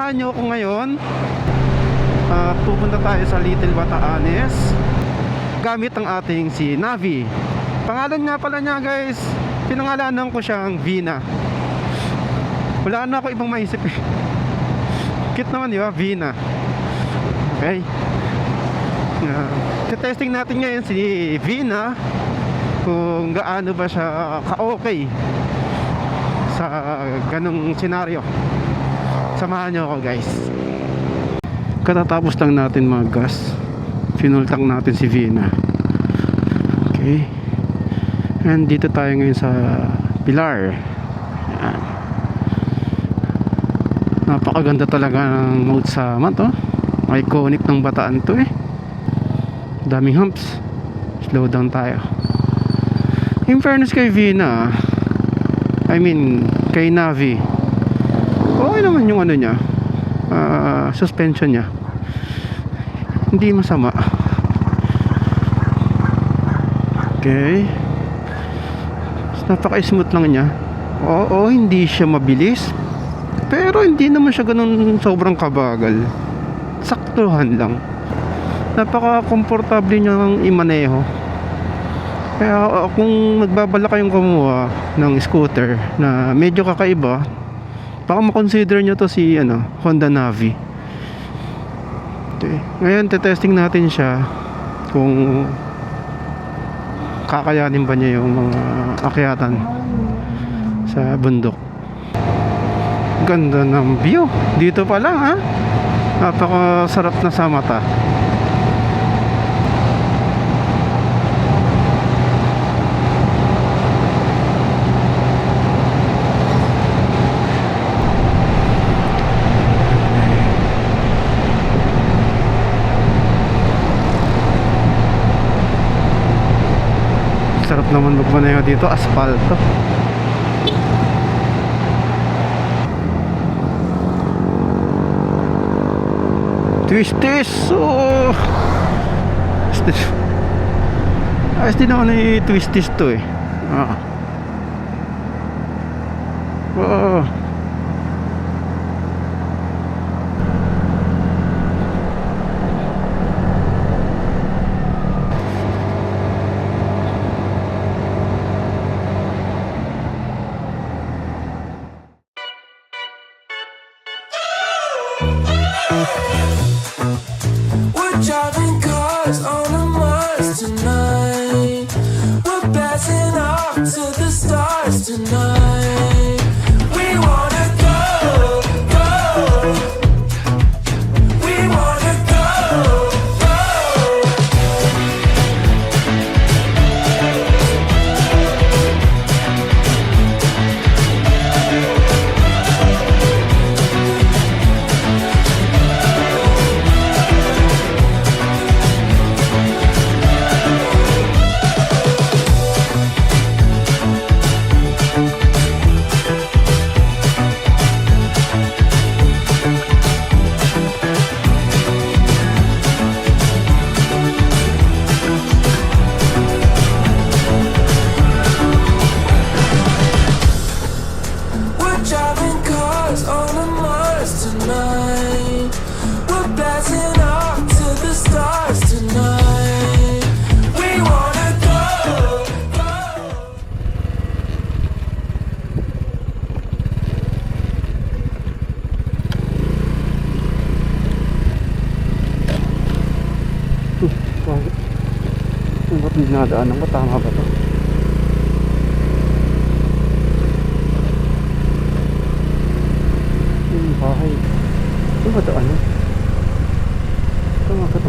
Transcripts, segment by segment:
samahan nyo ako ngayon. Pupunta tayo sa Little Batanes gamit ang ating si Navi. Pangalan nga pala niya guys, pinangalanan ko siyang Vina. Wala na ako ibang maisip eh. Cute naman di ba? Vina. Okay. Testing natin ngayon si Vina kung gaano ba siya ka-okay sa ganung senaryo. Samahan nyo ako guys. Katatapos lang natin mag-gas, finultang natin si Vina. Okay. And dito tayo ngayon sa Pilar. Yan. Napakaganda talaga ng Mount Samat oh. Iconic ng Bataan to eh. Daming humps. Slow down tayo. In fairness kay Vina, I mean kay Navi, okay naman yung ano niya, suspension niya. Hindi masama. Okay. Napaka-smooth lang niya. Oo, hindi siya mabilis, pero hindi naman siya ganun sobrang kabagal. Saktuhan lang. Napaka-komportable niyang imaneho. Kaya kung nagbabala kayong kumuha ng scooter na medyo kakaiba, baka makonsider nyo to si Honda Navi. Okay. Ngayon tetesting natin siya kung kakayanin ba niya yung mga akyatan sa bundok. Ganda ng view dito pa lang ha. Napakasarap na sa mata. Sarap naman magmaneho dito, asfalto. Twisties. Oh. Ayos din naman yung twisties to eh. Oh. We're driving cars on a Mars tonight. We're blasting off to the stars tonight. We wanna go, go. We wanna go, go. We're driving cars on a Mars tonight. We're blasting off to the stars tonight. We wanna go, go. Bakit? Ano ba't dinadaanan ko? Tama ba to? Yung bahay. Ano ba to? Ano? Tama ba to?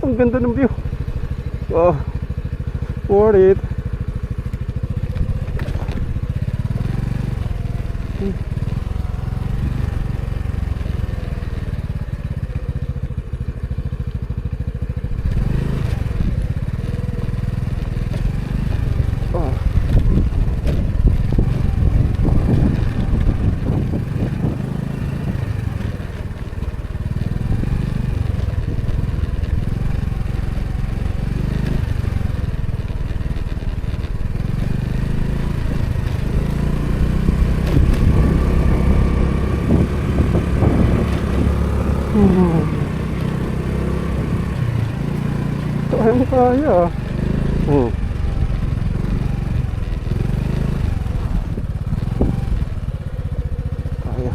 Ang ganda ng view. Oh, worth it. Oh. Kaya. Oh. Kaya.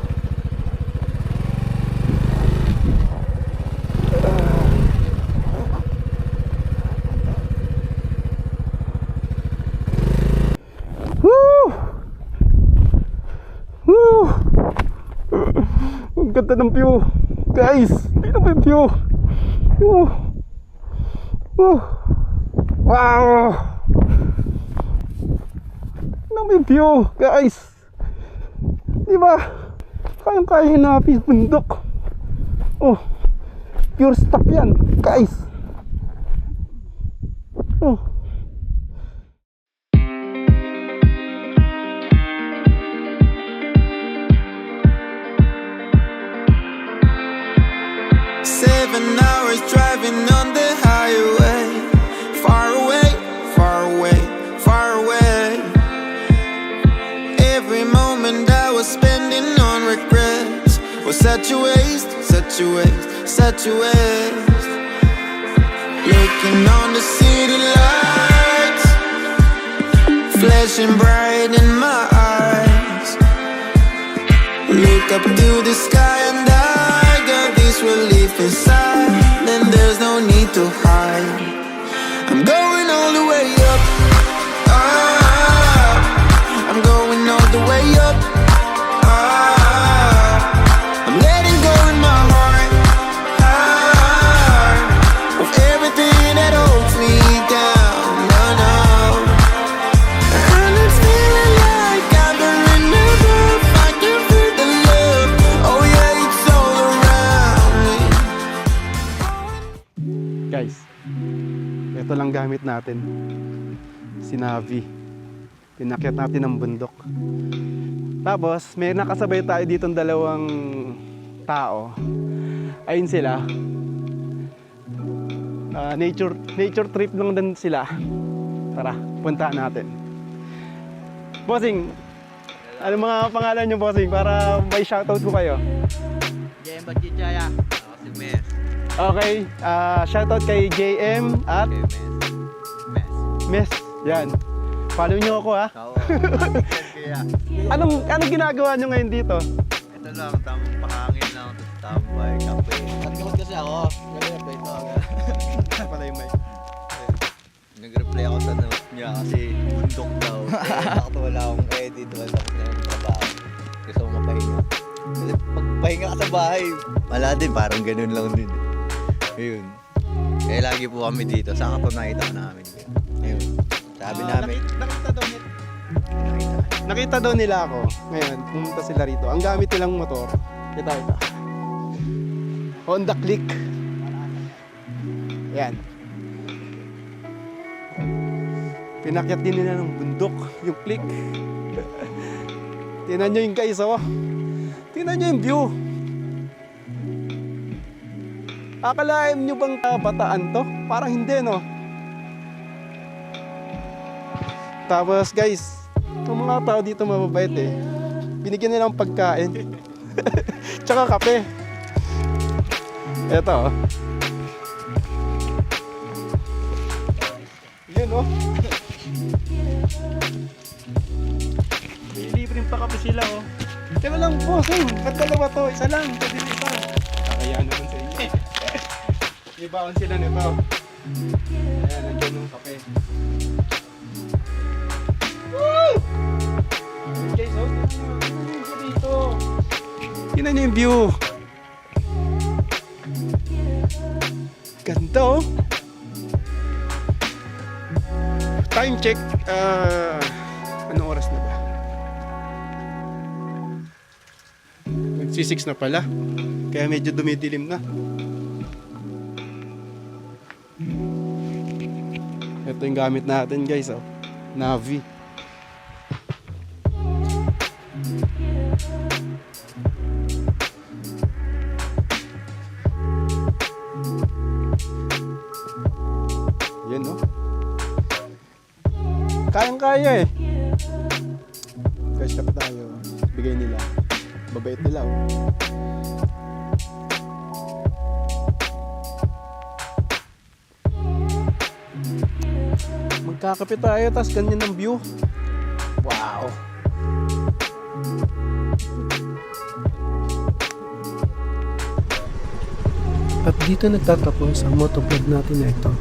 Woo! Woo! Ang ganda ng view. Guys, tingnan mo yung view. Woo! Woo! Wow! Tingnan mo yung view, guys. Diba? Kayang-kaya hinapin bundok. Oh, pure stock yan, guys. Oh. Hours driving on the highway, far away, far away, far away. Every moment I was spending on regrets was such a waste, such a waste, such a waste. Looking on the city lights, flashing bright in my eyes. Look up to the sky and I got this relief inside. Then there's no need to hide. I'm going all the way up, up. I'm going all the way up, up. I'm letting go in my heart, heart, of everything that holds me down, no, no. And it's feeling like I'm in the roof. I can feel the love, oh yeah, it's all around me. Guys, ito lang gamit natin, si Navi. Pinakyat natin ang bundok. Tapos may nakasabay tayo ditong dalawang tao. Ayun sila, nature trip lang din sila. Tara, punta natin. Bossing, ano mga pangalan nyo, Bossing, para may shoutout ko kayo? JM Bachichaya. Ako si Mes. Okay, shoutout kay JM at Mes. Mes. Yan. Follow nyo ako, ha. Kao. Kaya, Anong ginagawa nyo ngayon dito? ito lang, tamang pakangin lang. Tambay, kape. Nag-record kasi ako. Nag-reply ito ako. Pala yung mic. Nag-reply ako sa note niya kasi bundok daw. Bakit wala akong edit, wala akong na yung trabaho. Gusto ko mapahinga. Kasi pagpahinga ka sa bahay, wala din, parang ganun lang din. Ayun. Eh, lagi po kami dito. Saka ito nakita ko namin. Ayun. Sabi namin. Nakita daw nila ako. Ngayon, pumunta sila rito. Ang gamit nilang motor, kita. Honda Click. Yan. Pinakyat din nila ng bundok, yung Click. Tingnan nyo yung guys, oh. Tingnan nyo yung view. Akalain nyo bang bataan to? Parang hindi, no? Tapos guys, yung mga tao dito mababait eh. Binigyan nila ng pagkain. Tsaka kape. Eto, oh. Yun, oh. May libreng pa kape sila, oh. Kaya lang, boss, ba't dalawa to? Isa lang, pwede na isa. Kakaya naman sa inyo. May baon sila nito. Ayan, nandiyan yung kape. Woo! Guys, oh, dito. Tingnan niyo yung view. Ganda oh. Time check. Anong oras na ba? Magsi-6 na pala. Kaya medyo dumidilim na. Ito yung gamit natin guys oh. Navi. Yan oh. Kayang-kaya eh. Guys, dapat tayo. Bigay nila. Babait nila oh. Magkakape tayo, tas ganyan ang view. Wow. At dito nagtatapos ang motovlog natin na ito.